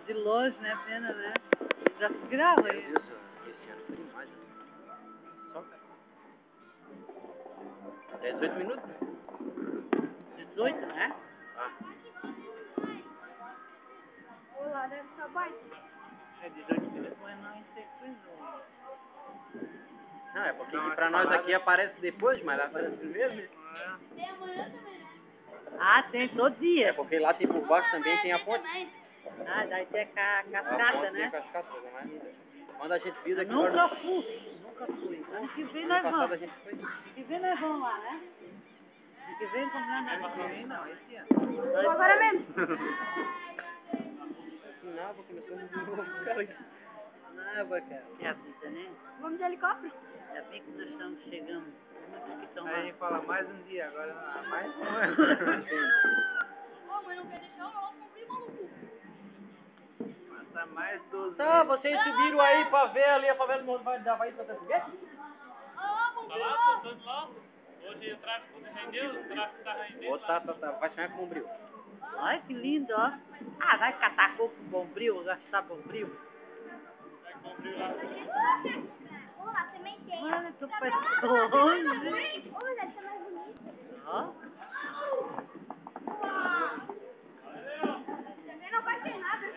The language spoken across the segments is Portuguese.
de longe, né? Pena, né? Já se grava aí. Meu Deus, esse ano foi demais. Só, cara. É 18 minutos? 18, né? Ah. Olá, deve estar baixo. É 18 minutos, mas não em sequência. Não, é porque pra nós aqui aparece depois, mas lá aparece primeiro, né? Tem amanhã também, né? Ah, tem todo dia. É porque lá tem por baixo também tem a ponte. Ah, daí tem a A cascata, ponte tem né? a cascata, mas quando a gente viu daqui Nunca fui. Ano que vem nós passado a vamos. gente foi. Ano que vem nós vamos lá, né? Ano que vem vamos lá, né? Ano que vem não, esse ano. Agora mesmo. Não, porque nós somos de novo, cara. Não, cara. É a vida, né? Vamos de helicóptero? Ainda bem que nós estamos chegando. Muitos que estão lá. Aí fala mais um dia, agora mais um ano. Não, mas não quer deixar o nosso cumprir, maluco. Passa mais 12 Tá, vocês subiram aí pra ver ali a favela do da Bahia do Foguete? Ah, vamos Tá lá, passando lá. Hoje o tráfico rendeu, o tráfico tá rendendo. Ô, tá, vai sonhar com bombril. Olha que lindo, ó. Ah, vai catar coco com bombril, gastar bombril. Vai cumprir lá. Olá, sementeira. Mano, tu faz longe. Olha, deve ser mais bonito. Ó. Também não vai ter nada.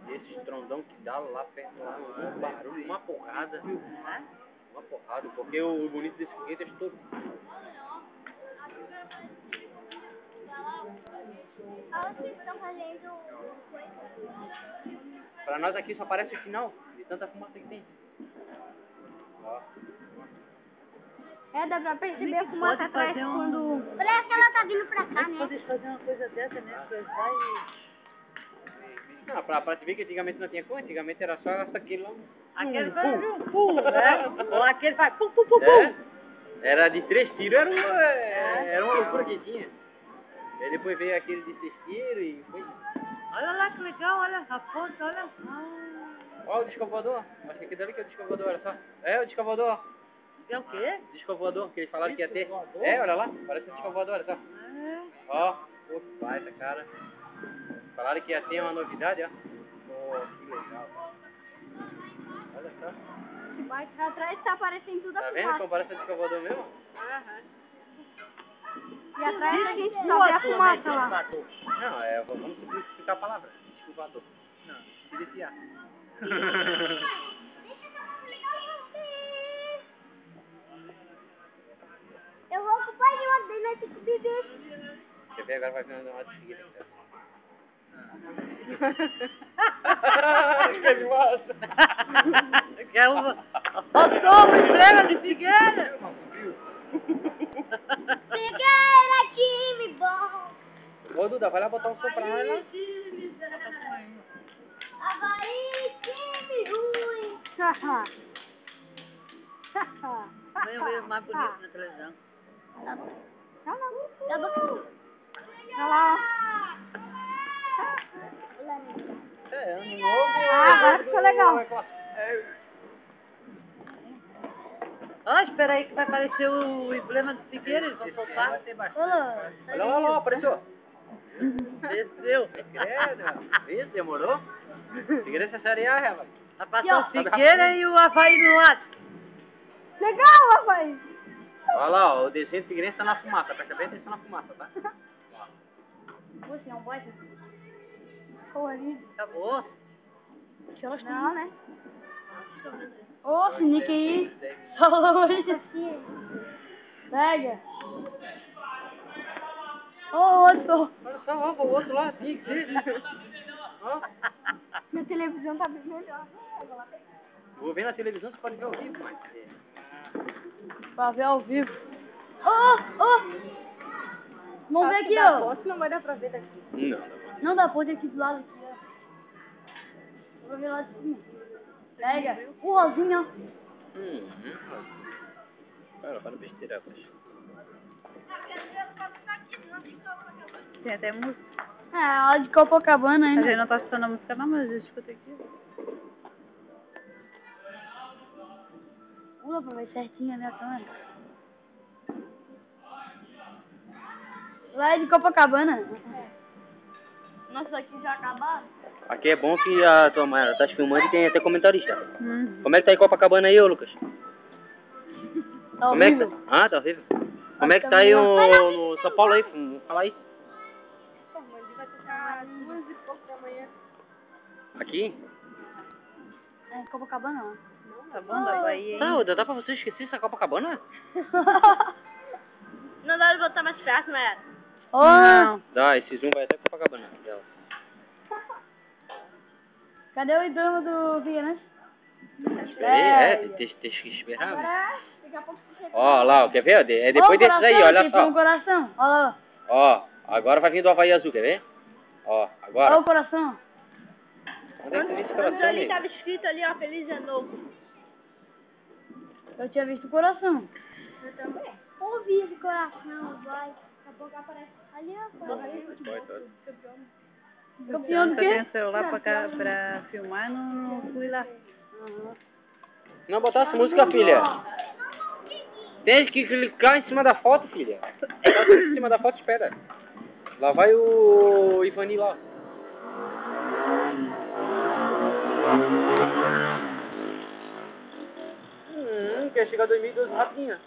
Esse trondão que dá lá perto, lá, um barulho, uma porrada. Uma porrada, porque o bonito desse foguete é estouro. Olha que estão fazendo Pra nós aqui só parece o final, de tanta fumaça que tem. Ó. É, dá pra perceber a fumaça Pode atrás fazer quando... Parece que ela tá vindo pra cá, Mas né? pode fazer uma coisa dessa, né? Porque vai... Não, pra te ver que antigamente não tinha como, antigamente era só aquele lá. Aquele vai um pum, né? Ou aquele vai pum, pum, pum, pum. É, era de 3 tiros, era uma loucura que tinha. Aí depois veio aquele de 6 tiros e foi. Olha lá que legal, olha a ponta, olha. Ah, Ó o disco voador, acho que aquele dali que é o disco voador, olha só. É o disco voador, é o quê? disco voador, que eles falaram que ia ter. Disco voador? É, olha lá, parece um disco voador, olha só. É. Ó, pô, que baita, cara. Falaram que ia ter uma novidade, ó. Pô, que legal. Olha só. Mas atrás tá aparecendo tudo a Tá vendo fumaça. como parece um disco voador mesmo? E atrás a gente só vê a fumaça lá. Não, vamos simplificar a palavra. Disco voador. Não, silenciar. Eu vou com o pai de uma dele, nós temos que beber. Você vê agora vai vendo uma de seguida. Que animação! Que é uma... Faltou uma estrela de figueira. Figueira, time bom. Ô Duda, vai lá botar um som pra nós lá. Havaí, time ruim. Haha. Haha. Vem ver mais bonito na televisão. Tá bom. Tá bom. Olha lá. É, ano novo. Ah, agora ficou legal. Ah, espera aí que vai aparecer o emblema do Figueira, eles vão soltar. Olá. Olha lá, olha lá, apareceu. Desceu. Credo, isso, demorou? Figueirense é Série A, rapaz. Vai passar o Figueira e o Havaí no lado. Legal, rapaz. Olha lá, ó, o desenho do Figueirense tá na fumaça, presta bem atenção na fumaça, tá? Você é um boy? Colorido. Acabou. Não, né? Ô, esse nick aí. Só hoje assim. Pega. Ô, outro. Olha só, ó, o outro lá, aqui. Ó, Minha televisão tá bem melhor. vou ver na televisão, você pode ver ao vivo, mas... Pra ver ao vivo. Ô, ô. Vamos ver aqui, ó. Não vai dar pra ver daqui. Não. Não dá, pode aqui do lado. Aqui, ó. Vou ver lá de cima. Pega. O rosinho, ó. Para besteira, poxa. Tem até música. É, a de Copacabana A ainda. gente não tá escutando a música não, mas eu escutei aqui. Pula pra ver certinho ali a câmera. Lá é de Copacabana. Nossa, aqui já acabaram? Aqui é bom que a tua mãe tá filmando e tem até comentarista. Uhum. Como é que tá em Copacabana aí, ô Lucas? Tá Como é que horrível. tá? Ah, tá horrível. Como é que tá aí no São Paulo aí? Vamos falar isso. Vai tocar 2h pouco da manhã. Aqui? É, Copacabana não. Tá bom, da Bahia, hein? Tá, dá pra você esquecer essa Copacabana? Não dá de botar mais perto, né? Não. Dá, esse zoom vai até Copacabana. Cadê o idioma do Figueirense? Tem que esperar. né? Daqui a pouco você... Ó, lá, ó, quer ver? É depois desses aí, olha Tem só. um coração. Olha lá. Ó, agora vai vir do Havaí Azul, quer ver? Ó, agora. Olha o coração. Onde é que tu viu esse coração, Ali amigo? tava escrito ali, ó, Feliz Ano Novo. Eu tinha visto o coração. Eu também. Ouvi esse coração, vai. Daqui a pouco aparece. Ali, ó. Campeão do Eu tenho quê? celular pra filmar, não fui lá. Não botasse música, filha. Tem que clicar em cima da foto, filha. Tá em cima da foto, espera. Lá vai o Ivani lá. Quer chegar 2012 rapidinho.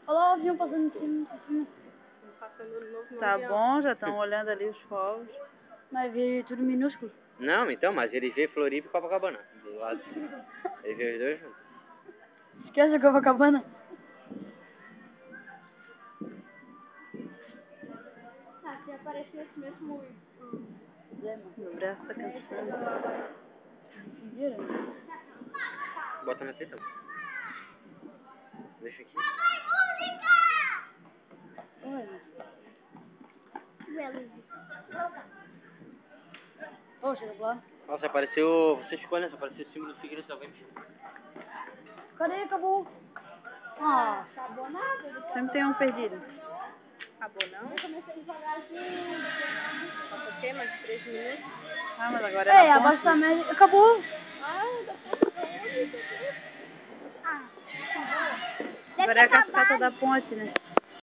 Olha lá o avião passando em cima. Tá bom, já estão olhando ali os fogos. Mas vi tudo minúsculo. Não, então, mas ele vê Floripa e Copacabana. Do lado. Ele vê os dois juntos. Esquece a Copacabana. Ah, se aparece nesse mesmo... Meu braço tá cansando. Bota na teta. Deixa aqui. Ô, chega lá. Nossa, apareceu... Você ficou nessa, apareceu o símbolo do Figueirense da Vente. Cadê? Acabou. Ah, acabou nada. Sempre tem um perdido. Acabou não? Eu comecei devagarzinho. O quê? Mais 3 minutos? Ah, mas agora é Ei, na abaixa ponte. a média. Acabou. Agora é a cascata da ponte, né?